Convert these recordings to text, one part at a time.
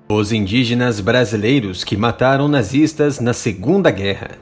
Os indígenas brasileiros que mataram nazistas na Segunda Guerra.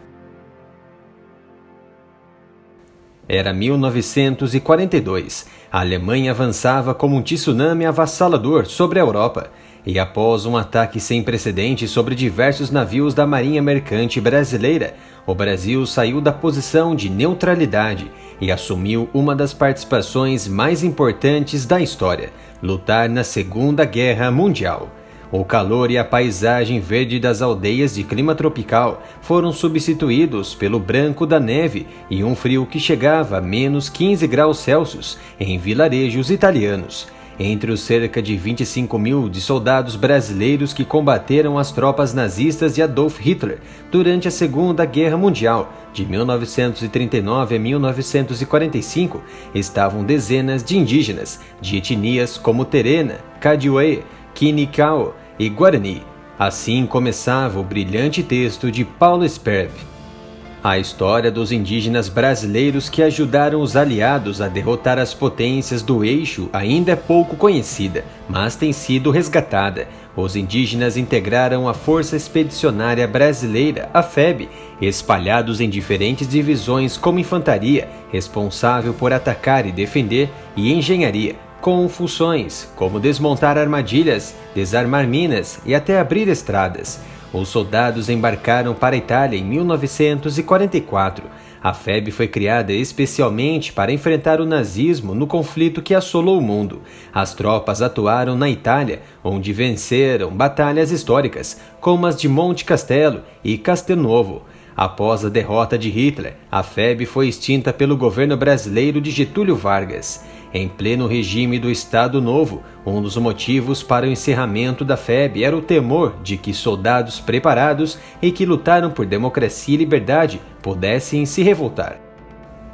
Era 1942. A Alemanha avançava como um tsunami avassalador sobre a Europa, e após um ataque sem precedentes sobre diversos navios da Marinha Mercante Brasileira, o Brasil saiu da posição de neutralidade e assumiu uma das participações mais importantes da história: lutar na Segunda Guerra Mundial. O calor e a paisagem verde das aldeias de clima tropical foram substituídos pelo branco da neve e um frio que chegava a menos 15 graus Celsius em vilarejos italianos. Entre os cerca de 25 mil de soldados brasileiros que combateram as tropas nazistas de Adolf Hitler durante a Segunda Guerra Mundial, de 1939 a 1945, estavam dezenas de indígenas, de etnias como Terena, Kadioué, Kinikau e Guarani. Assim começava o brilhante texto de Paulo Sperb. A história dos indígenas brasileiros que ajudaram os aliados a derrotar as potências do eixo ainda é pouco conhecida, mas tem sido resgatada. Os indígenas integraram a Força Expedicionária Brasileira, a FEB, espalhados em diferentes divisões como infantaria, responsável por atacar e defender, e engenharia, com funções como desmontar armadilhas, desarmar minas e até abrir estradas. Os soldados embarcaram para a Itália em 1944. A FEB foi criada especialmente para enfrentar o nazismo no conflito que assolou o mundo. As tropas atuaram na Itália, onde venceram batalhas históricas, como as de Monte Castelo e Castelnuovo. Após a derrota de Hitler, a FEB foi extinta pelo governo brasileiro de Getúlio Vargas. Em pleno regime do Estado Novo, um dos motivos para o encerramento da FEB era o temor de que soldados preparados e que lutaram por democracia e liberdade pudessem se revoltar.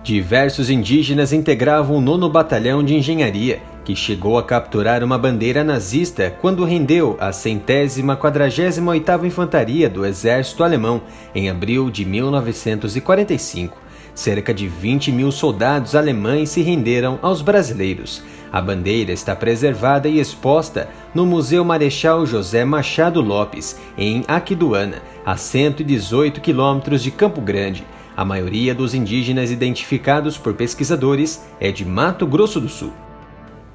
Diversos indígenas integravam o 9º Batalhão de Engenharia, que chegou a capturar uma bandeira nazista quando rendeu a 148ª Infantaria do Exército Alemão em abril de 1945. Cerca de 20 mil soldados alemães se renderam aos brasileiros. A bandeira está preservada e exposta no Museu Marechal José Machado Lopes, em Aquidauana, a 118 quilômetros de Campo Grande. A maioria dos indígenas identificados por pesquisadores é de Mato Grosso do Sul.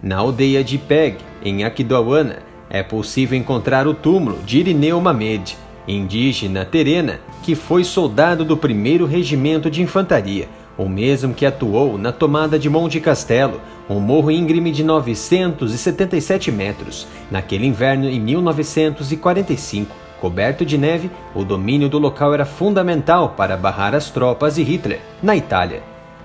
Na aldeia de Ipeg, em Aquidauana, é possível encontrar o túmulo de Irineu Mamed, indígena terena, que foi soldado do 1º Regimento de Infantaria, o mesmo que atuou na tomada de Monte Castelo, um morro íngreme de 977 metros. Naquele inverno, em 1945, coberto de neve, o domínio do local era fundamental para barrar as tropas de Hitler na Itália.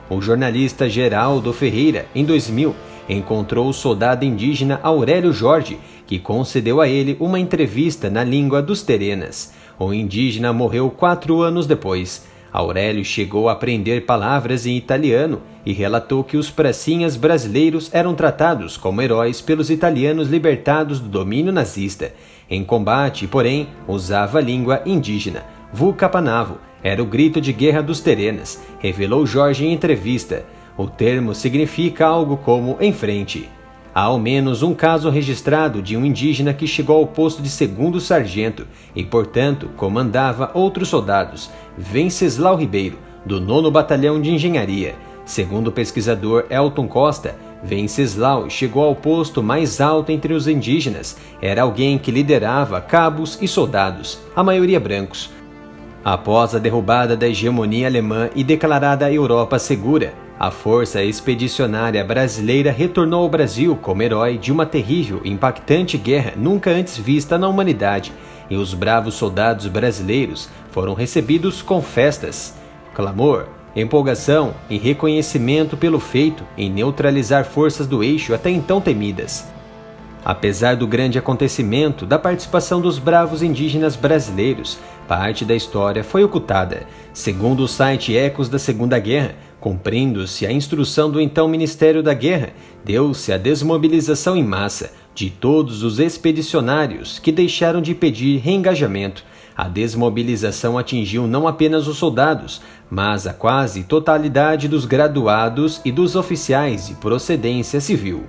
O jornalista Geraldo Ferreira, em 2000, encontrou o soldado indígena Aurélio Jorge, que concedeu a ele uma entrevista na língua dos terenas. O indígena morreu 4 anos depois. Aurélio chegou a aprender palavras em italiano e relatou que os pracinhas brasileiros eram tratados como heróis pelos italianos libertados do domínio nazista. Em combate, porém, usava a língua indígena. Vucapanavo era o grito de guerra dos terenas, revelou Jorge em entrevista. O termo significa algo como em frente. Há ao menos um caso registrado de um indígena que chegou ao posto de 2º sargento e, portanto, comandava outros soldados, Venceslau Ribeiro, do 9º Batalhão de Engenharia. Segundo o pesquisador Elton Costa, Venceslau chegou ao posto mais alto entre os indígenas. Era alguém que liderava cabos e soldados, a maioria brancos. Após a derrubada da hegemonia alemã e declarada a Europa segura, a Força Expedicionária Brasileira retornou ao Brasil como herói de uma terrível e impactante guerra nunca antes vista na humanidade, e os bravos soldados brasileiros foram recebidos com festas, clamor, empolgação e reconhecimento pelo feito em neutralizar forças do eixo até então temidas. Apesar do grande acontecimento da participação dos bravos indígenas brasileiros, parte da história foi ocultada. Segundo o site Ecos da Segunda Guerra, cumprindo-se a instrução do então Ministério da Guerra, deu-se a desmobilização em massa de todos os expedicionários que deixaram de pedir reengajamento. A desmobilização atingiu não apenas os soldados, mas a quase totalidade dos graduados e dos oficiais de procedência civil.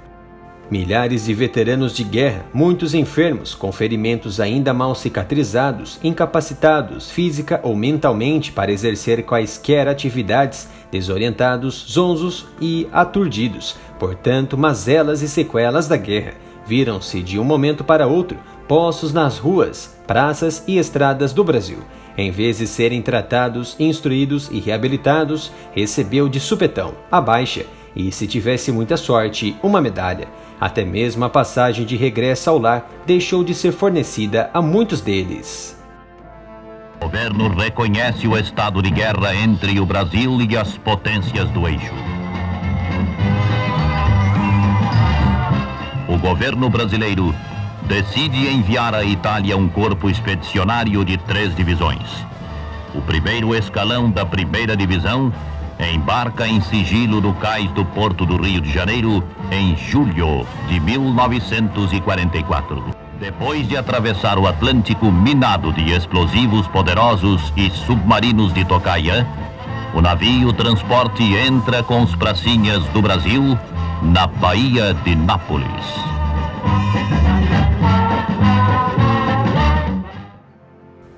Milhares de veteranos de guerra, muitos enfermos, com ferimentos ainda mal cicatrizados, incapacitados física ou mentalmente para exercer quaisquer atividades, desorientados, zonzos e aturdidos, portanto, mazelas e sequelas da guerra, viram-se de um momento para outro postos nas ruas, praças e estradas do Brasil. Em vez de serem tratados, instruídos e reabilitados, recebeu de supetão a baixa e, se tivesse muita sorte, uma medalha. Até mesmo a passagem de regresso ao lar deixou de ser fornecida a muitos deles. O governo reconhece o estado de guerra entre o Brasil e as potências do eixo. O governo brasileiro decide enviar à Itália um corpo expedicionário de 3 divisões. O primeiro escalão da primeira divisão embarca em sigilo no cais do Porto do Rio de Janeiro em julho de 1944. Depois de atravessar o Atlântico minado de explosivos poderosos e submarinos de tocaia, o navio transporte entra com os pracinhas do Brasil na Baía de Nápoles.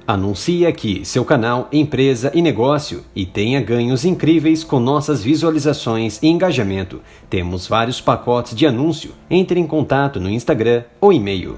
Anuncie aqui seu canal, empresa e negócio e tenha ganhos incríveis com nossas visualizações e engajamento. Temos vários pacotes de anúncio. Entre em contato no Instagram ou e-mail.